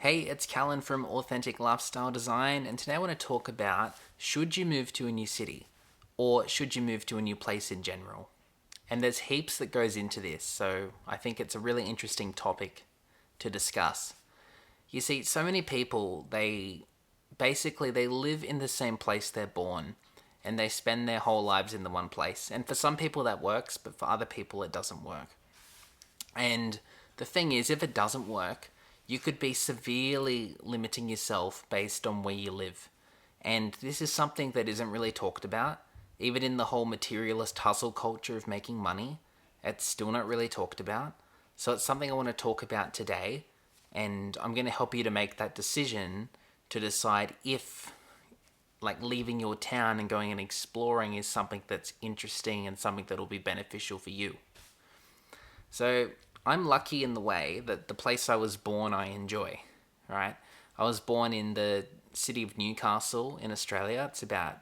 Hey, it's Callan from Authentic Lifestyle Design, and today I want to talk about should you move to a new city or should you move to a new place in general? And there's heaps that goes into this, so I think it's a really interesting topic to discuss. You see, so many people, they live in the same place they're born and they spend their whole lives in the one place. And for some people that works, but for other people it doesn't work. And the thing is, if it doesn't work, you could be severely limiting yourself based on where you live. And this is something that isn't really talked about. Even in the whole materialist hustle culture of making money, it's still not really talked about. So it's something I want to talk about today. And I'm going to help you to make that decision to decide if leaving your town and going and exploring is something that's interesting and something that'll be beneficial for you. So I'm lucky in the way that the place I was born I enjoy, right? I was born in the city of Newcastle in Australia. It's about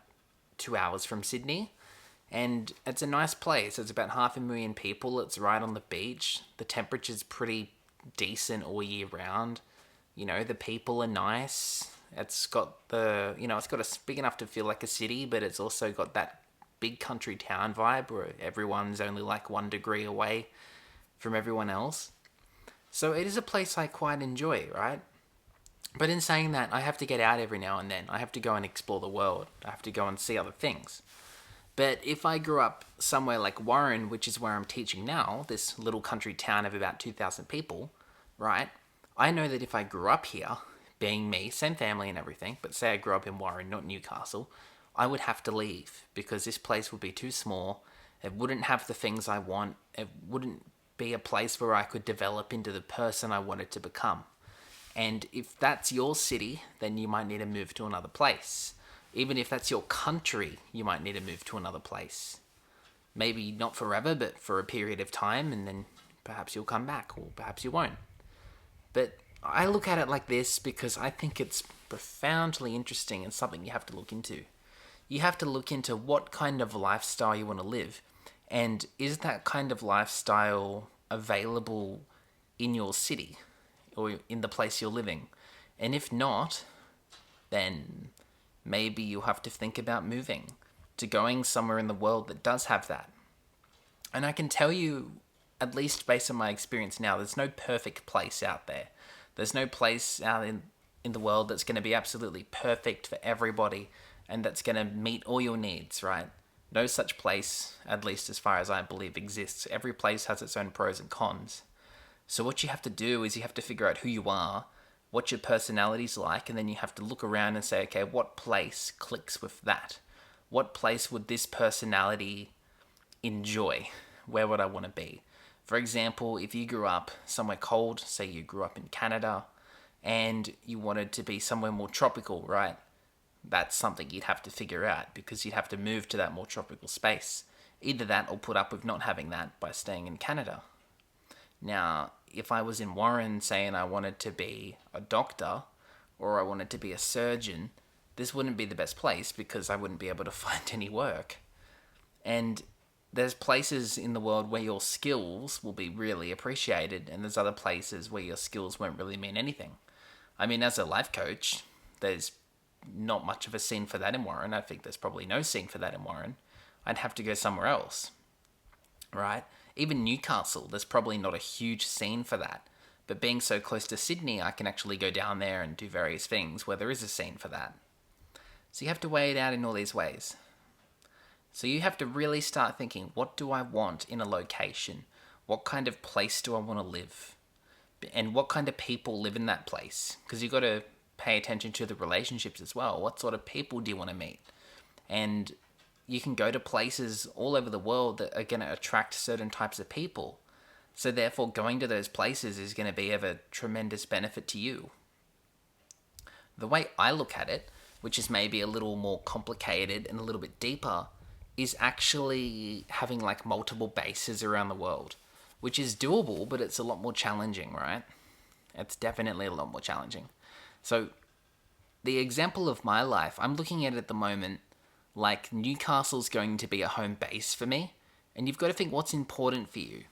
2 hours from Sydney. And it's a nice place. It's about 500,000 people. It's right on the beach. The temperature's pretty decent all year round. You know, the people are nice. It's got it's big enough to feel like a city, but it's also got that big country town vibe where everyone's only like 1 degree away from everyone else. So it is a place I quite enjoy, right? But in saying that, I have to get out every now and then. I have to go and explore the world. I have to go and see other things. But if I grew up somewhere like Warren, which is where I'm teaching now, this little country town of about 2,000 people, right? I know that if I grew up here, being me, same family and everything, but say I grew up in Warren, not Newcastle, I would have to leave because this place would be too small. It wouldn't have the things I want. It wouldn't be a place where I could develop into the person I wanted to become. And if that's your city, then you might need to move to another place. Even if that's your country, you might need to move to another place. Maybe not forever, but for a period of time, and then perhaps you'll come back, or perhaps you won't. But I look at it like this because I think it's profoundly interesting and something you have to look into. You have to look into what kind of lifestyle you want to live, and is that kind of lifestyle available in your city or in the place you're living? And if not, then maybe you'll have to think about moving to going somewhere in the world that does have that. And I can tell you, at least based on my experience now, there's no perfect place out there. There's no place out in the world that's going to be absolutely perfect for everybody and that's going to meet all your needs, right? No such place, at least as far as I believe, exists. Every place has its own pros and cons. So what you have to do is you have to figure out who you are, what your personality's like, and then you have to look around and say, okay, what place clicks with that? What place would this personality enjoy? Where would I want to be? For example, if you grew up somewhere cold, say you grew up in Canada, and you wanted to be somewhere more tropical, right? That's something you'd have to figure out because you'd have to move to that more tropical space. Either that or put up with not having that by staying in Canada. Now, if I was in Warren saying I wanted to be a doctor or I wanted to be a surgeon, this wouldn't be the best place because I wouldn't be able to find any work. And there's places in the world where your skills will be really appreciated, and there's other places where your skills won't really mean anything. I mean, as a life coach, there's not much of a scene for that in Warren. I think there's probably no scene for that in Warren. I'd have to go somewhere else, right? Even Newcastle, there's probably not a huge scene for that. But being so close to Sydney, I can actually go down there and do various things where there is a scene for that. So you have to weigh it out in all these ways. So you have to really start thinking, what do I want in a location? What kind of place do I want to live? And what kind of people live in that place? Because you've got to pay attention to the relationships as well. What sort of people do you want to meet? And you can go to places all over the world that are going to attract certain types of people. So therefore, going to those places is going to be of a tremendous benefit to you. The way I look at it, which is maybe a little more complicated and a little bit deeper, is actually having like multiple bases around the world, which is doable, but it's a lot more challenging, right? It's definitely a lot more challenging. So the example of my life, I'm looking at it at the moment like Newcastle's going to be a home base for me, and you've got to think what's important for you.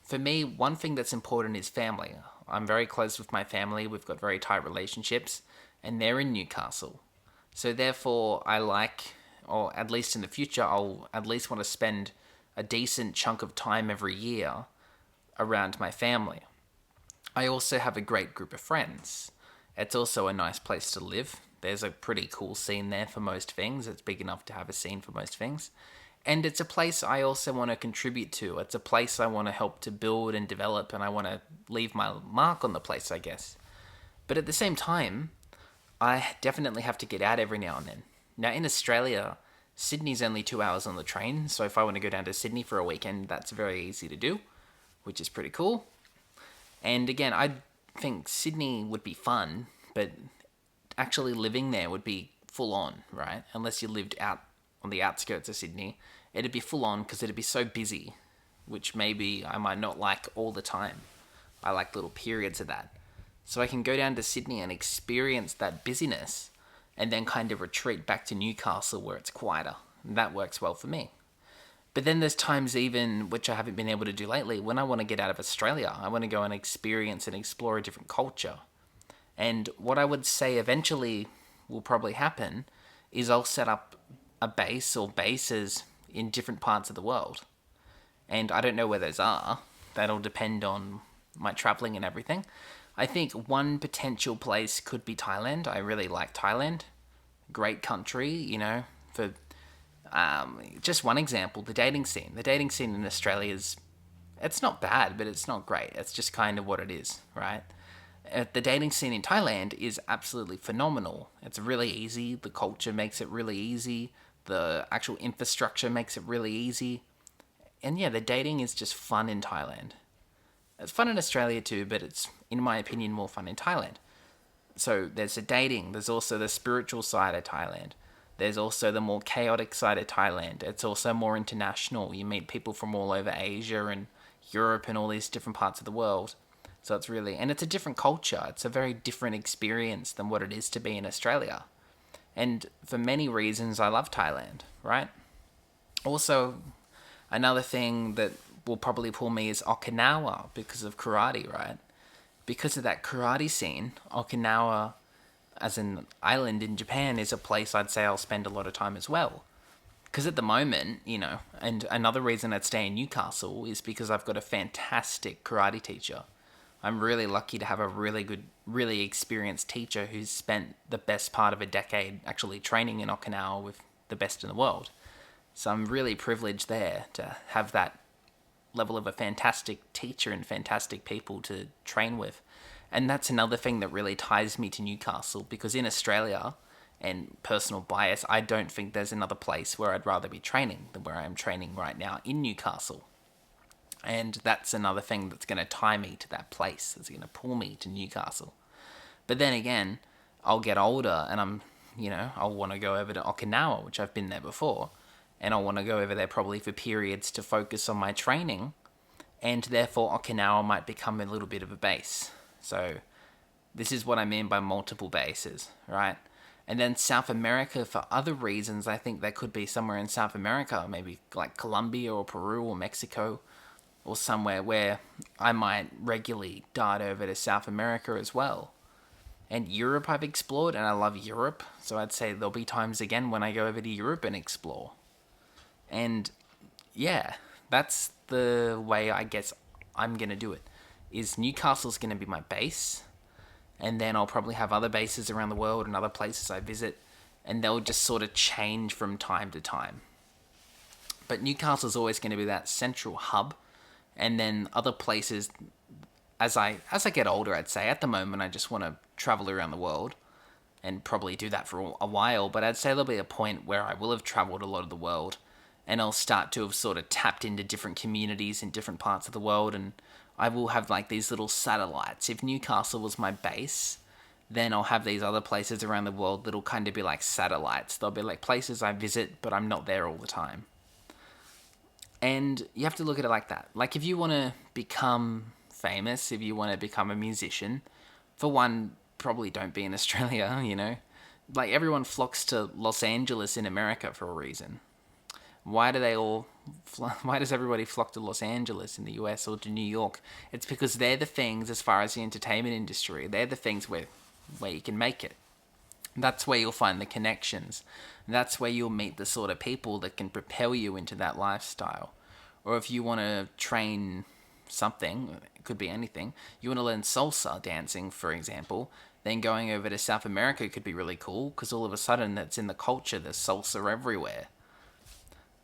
for me, one thing that's important is family. I'm very close with my family. We've got very tight relationships, and they're in Newcastle. So therefore, I like, or at least in the future, I'll at least want to spend a decent chunk of time every year around my family. I also have a great group of friends. It's also a nice place to live. There's a pretty cool scene there for most things. It's big enough to have a scene for most things. And it's a place I also want to contribute to. It's a place I want to help to build and develop, and I want to leave my mark on the place, I guess. But at the same time, I definitely have to get out every now and then. Now, in Australia, Sydney's only 2 hours on the train, so if I want to go down to Sydney for a weekend, that's very easy to do, which is pretty cool. And again, I think Sydney would be fun, but actually living there would be full on, right? Unless you lived out on the outskirts of Sydney, it'd be full on because it'd be so busy, which maybe I might not like all the time. I like little periods of that. So I can go down to Sydney and experience that busyness and then kind of retreat back to Newcastle where it's quieter. And that works well for me. But then there's times even, which I haven't been able to do lately, when I want to get out of Australia. I want to go and experience and explore a different culture. And what I would say eventually will probably happen is I'll set up a base or bases in different parts of the world. And I don't know where those are. That'll depend on my traveling and everything. I think one potential place could be Thailand. I really like Thailand. Great country, for just one example, the dating scene. The dating scene in Australia it's not bad, but it's not great. It's just kind of what it is, right? The dating scene in Thailand is absolutely phenomenal. It's really easy. The culture makes it really easy. The actual infrastructure makes it really easy. And yeah, the dating is just fun in Thailand. It's fun in Australia too, but it's, in my opinion, more fun in Thailand. So there's the dating. There's also the spiritual side of Thailand. There's also the more chaotic side of Thailand. It's also more international. You meet people from all over Asia and Europe and all these different parts of the world. So it's a different culture. It's a very different experience than what it is to be in Australia. And for many reasons, I love Thailand, right? Also, another thing that will probably pull me is Okinawa because of karate, right? Because of that karate scene, Okinawa, as an island in Japan, is a place I'd say I'll spend a lot of time as well. Because at the moment, and another reason I'd stay in Newcastle is because I've got a fantastic karate teacher. I'm really lucky to have a really good, really experienced teacher who's spent the best part of a decade actually training in Okinawa with the best in the world. So I'm really privileged there to have that level of a fantastic teacher and fantastic people to train with. And that's another thing that really ties me to Newcastle, because in Australia, and personal bias, I don't think there's another place where I'd rather be training than where I am training right now in Newcastle. And that's another thing that's going to tie me to that place. It's going to pull me to Newcastle. But then again, I'll get older and I'll want to go over to Okinawa, which I've been there before. And I'll want to go over there probably for periods to focus on my training. And therefore, Okinawa might become a little bit of a base. So this is what I mean by multiple bases, right? And then South America, for other reasons, I think there could be somewhere in South America, maybe like Colombia or Peru or Mexico, or somewhere where I might regularly dart over to South America as well. And Europe I've explored, and I love Europe, so I'd say there'll be times again when I go over to Europe and explore. And yeah, that's the way I guess I'm going to do it, is Newcastle's going to be my base, and then I'll probably have other bases around the world and other places I visit, and they'll just sort of change from time to time. But Newcastle's always going to be that central hub, and then other places, as I get older, I'd say, at the moment, I just want to travel around the world and probably do that for a while. But I'd say there'll be a point where I will have traveled a lot of the world and I'll start to have sort of tapped into different communities in different parts of the world. And I will have like these little satellites. If Newcastle was my base, then I'll have these other places around the world that'll kind of be like satellites. They'll be like places I visit, but I'm not there all the time. And you have to look at it like that. Like if you want to become famous, if you want to become a musician, for one, probably don't be in Australia, Like everyone flocks to Los Angeles in America for a reason. Why do they all why does everybody flock to Los Angeles in the US or to New York? It's because they're the things, as far as the entertainment industry, they're the things where you can make it. That's where you'll find the connections. That's where you'll meet the sort of people that can propel you into that lifestyle. Or if you want to train something, it could be anything, you want to learn salsa dancing, for example, then going over to South America could be really cool because all of a sudden that's in the culture, there's salsa everywhere.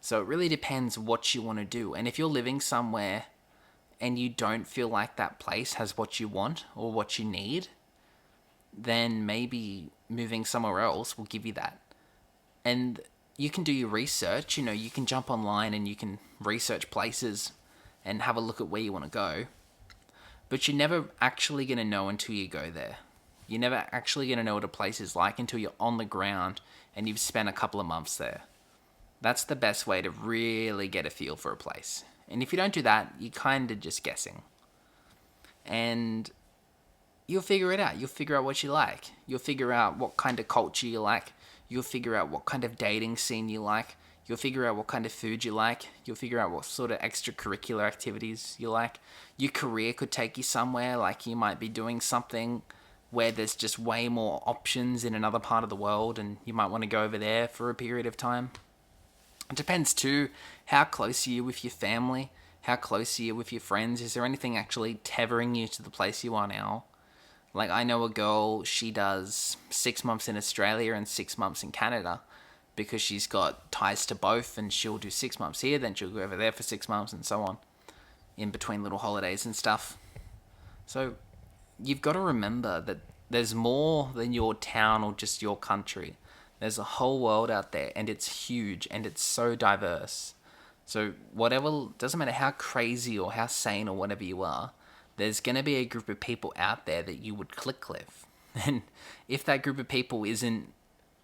So it really depends what you want to do. And if you're living somewhere and you don't feel like that place has what you want or what you need, then maybe moving somewhere else will give you that. And you can do your research, you can jump online and you can research places and have a look at where you want to go. But you're never actually going to know until you go there. You're never actually going to know what a place is like until you're on the ground and you've spent a couple of months there. That's the best way to really get a feel for a place. And if you don't do that, you're kind of just guessing. And you'll figure it out. You'll figure out what you like. You'll figure out what kind of culture you like. You'll figure out what kind of dating scene you like. You'll figure out what kind of food you like. You'll figure out what sort of extracurricular activities you like. Your career could take you somewhere, like you might be doing something where there's just way more options in another part of the world and you might want to go over there for a period of time. It depends too, how close are you with your family? How close are you with your friends? Is there anything actually tethering you to the place you are now? Like, I know a girl, she does 6 months in Australia and 6 months in Canada because she's got ties to both, and she'll do 6 months here, then she'll go over there for 6 months and so on, in between little holidays and stuff. So you've got to remember that there's more than your town or just your country. There's a whole world out there, and it's huge, and it's so diverse. So whatever, doesn't matter how crazy or how sane or whatever you are, there's going to be a group of people out there that you would click with. And if that group of people isn't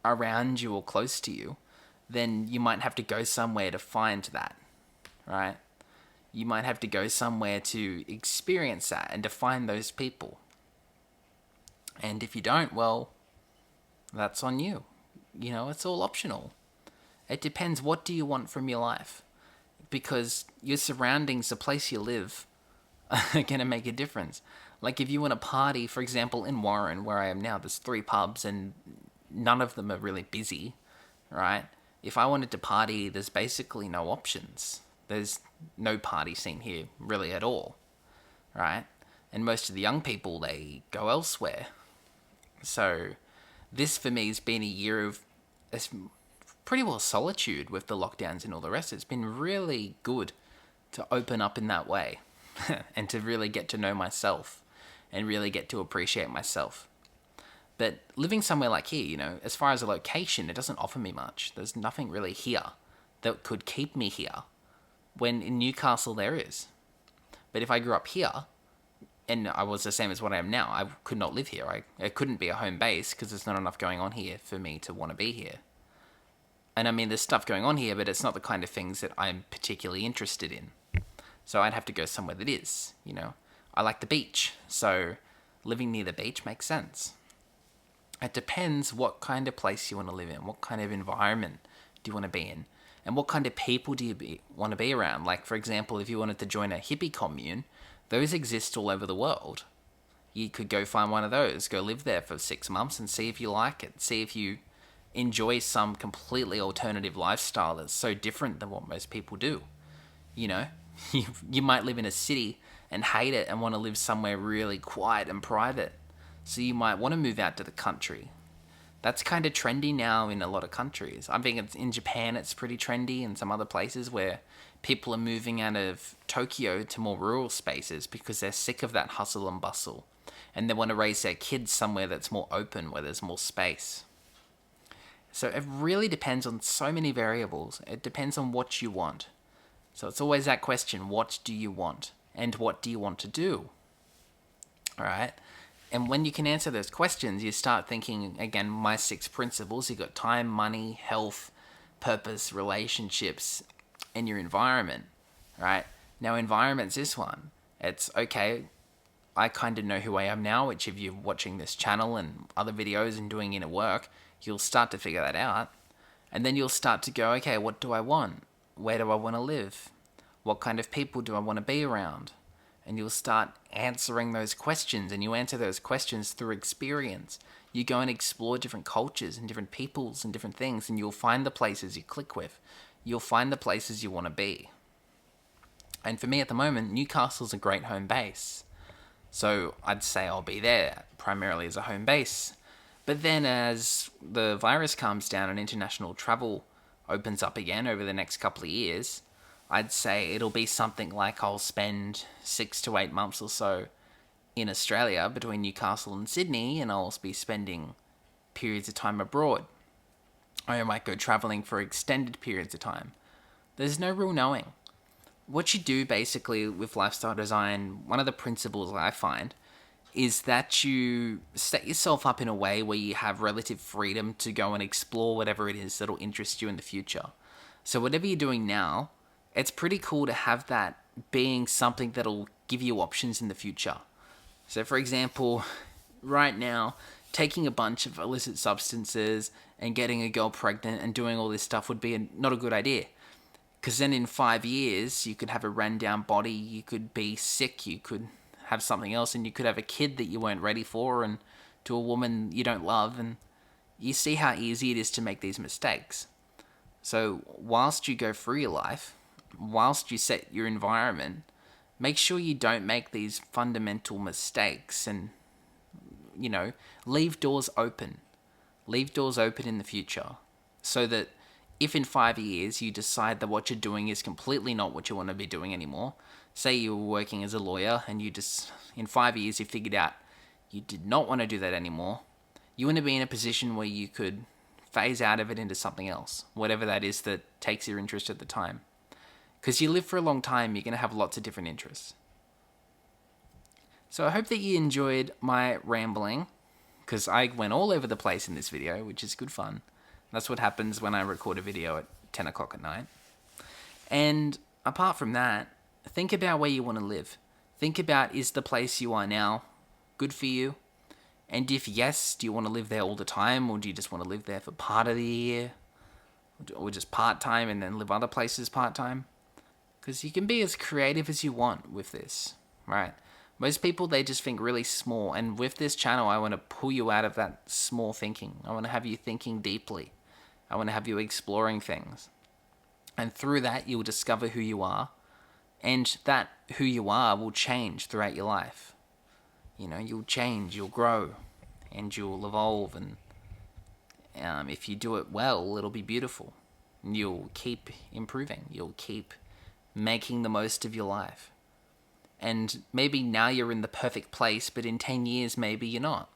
around you or close to you, then you might have to go somewhere to find that, right? You might have to go somewhere to experience that and to find those people. And if you don't, well, that's on you. It's all optional. It depends, what do you want from your life? Because your surroundings, the place you live, are going to make a difference. Like if you want to party, for example, in Warren, where I am now, there's 3 pubs and none of them are really busy, right? If I wanted to party, there's basically no options. There's no party scene here really at all, right? And most of the young people, they go elsewhere. So this for me has been a year of pretty well solitude with the lockdowns and all the rest. It's been really good to open up in that way and to really get to know myself and really get to appreciate myself. But living somewhere like here, as far as a location, it doesn't offer me much. There's nothing really here that could keep me here, when in Newcastle there is. But if I grew up here and I was the same as what I am now, I could not live here. It couldn't be a home base because there's not enough going on here for me to want to be here. And I mean, there's stuff going on here, but it's not the kind of things that I'm particularly interested in. So I'd have to go somewhere that is, I like the beach, so living near the beach makes sense. It depends what kind of place you want to live in, what kind of environment do you want to be in, and what kind of people do you want to be around. Like, for example, if you wanted to join a hippie commune, those exist all over the world. You could go find one of those, go live there for 6 months and see if you like it, see if you enjoy some completely alternative lifestyle that's so different than what most people do. You might live in a city and hate it and want to live somewhere really quiet and private. So you might want to move out to the country. That's kind of trendy now in a lot of countries. I think in Japan it's pretty trendy, and some other places where people are moving out of Tokyo to more rural spaces because they're sick of that hustle and bustle. And they want to raise their kids somewhere that's more open, where there's more space. So it really depends on so many variables. It depends on what you want. So it's always that question, what do you want? And what do you want to do? All right? And when you can answer those questions, you start thinking, again, my 6 principles. You've got time, money, health, purpose, relationships, and your environment, right? Now, environment's this one. It's, okay, I kind of know who I am now, which if you're watching this channel and other videos and doing inner work, you'll start to figure that out. And then you'll start to go, okay, what do I want? where do I want to live? What kind of people do I want to be around? And you'll start answering those questions, and you answer those questions through experience. You go and explore different cultures and different peoples and different things, and you'll find the places you click with. You'll find the places you want to be. And for me at the moment, Newcastle's a great home base. So I'd say I'll be there primarily as a home base. But then as the virus calms down and international travel opens up again over the next couple of years, I'd say it'll be something like I'll spend 6 to 8 months or so in Australia between Newcastle and Sydney, and I'll be spending periods of time abroad. Or I might go travelling for extended periods of time. There's no real knowing. What you do basically with lifestyle design, one of the principles I find, is that you set yourself up in a way where you have relative freedom to go and explore whatever it is that'll interest you in the future. So whatever you're doing now, it's pretty cool to have that being something that'll give you options in the future. So for example, right now, taking a bunch of illicit substances and getting a girl pregnant and doing all this stuff would be not a good idea. Because then in 5 years, you could have a rundown body, you could be sick, you could have something else, and you could have a kid that you weren't ready for, and to a woman you don't love, and you see how easy it is to make these mistakes. So whilst you go through your life, whilst you set your environment, make sure you don't make these fundamental mistakes, and, leave doors open. Leave doors open in the future, so that if in 5 years you decide that what you're doing is completely not what you want to be doing anymore, say you were working as a lawyer and in 5 years you figured out you did not want to do that anymore, you want to be in a position where you could phase out of it into something else, whatever that is that takes your interest at the time. Because you live for a long time, you're going to have lots of different interests. So I hope that you enjoyed my rambling, because I went all over the place in this video, which is good fun. That's what happens when I record a video at 10 o'clock at night. And apart from that, think about where you want to live. Think about, is the place you are now good for you? And if yes, do you want to live there all the time, or do you just want to live there for part of the year? Or just part-time and then live other places part-time? Because you can be as creative as you want with this, right? Most people, they just think really small. And with this channel, I want to pull you out of that small thinking. I want to have you thinking deeply. I want to have you exploring things. And through that, you'll discover who you are. And that who you are will change throughout your life. You'll change, you'll grow, and you'll evolve. And if you do it well, it'll be beautiful. You'll keep improving. You'll keep making the most of your life. And maybe now you're in the perfect place, but in 10 years, maybe you're not.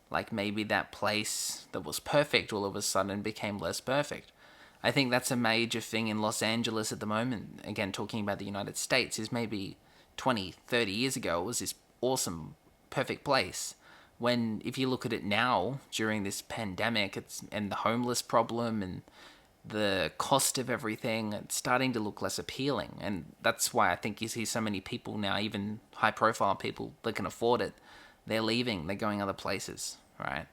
Like maybe that place that was perfect all of a sudden became less perfect. I think that's a major thing in Los Angeles at the moment. Again, talking about the United States, is maybe 20, 30 years ago, it was this awesome, perfect place. When, if you look at it now, during this pandemic, and the homeless problem and the cost of everything, it's starting to look less appealing. And that's why I think you see so many people now, even high-profile people that can afford it, they're leaving, they're going other places, right?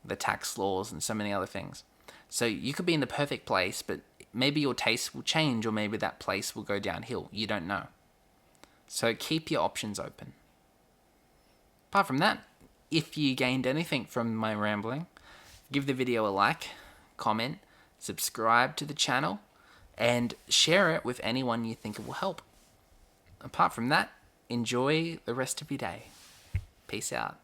The tax laws and so many other things. So you could be in the perfect place, but maybe your taste will change, or maybe that place will go downhill. You don't know. So keep your options open. Apart from that, if you gained anything from my rambling, give the video a like, comment, subscribe to the channel, and share it with anyone you think it will help. Apart from that, enjoy the rest of your day. Peace out.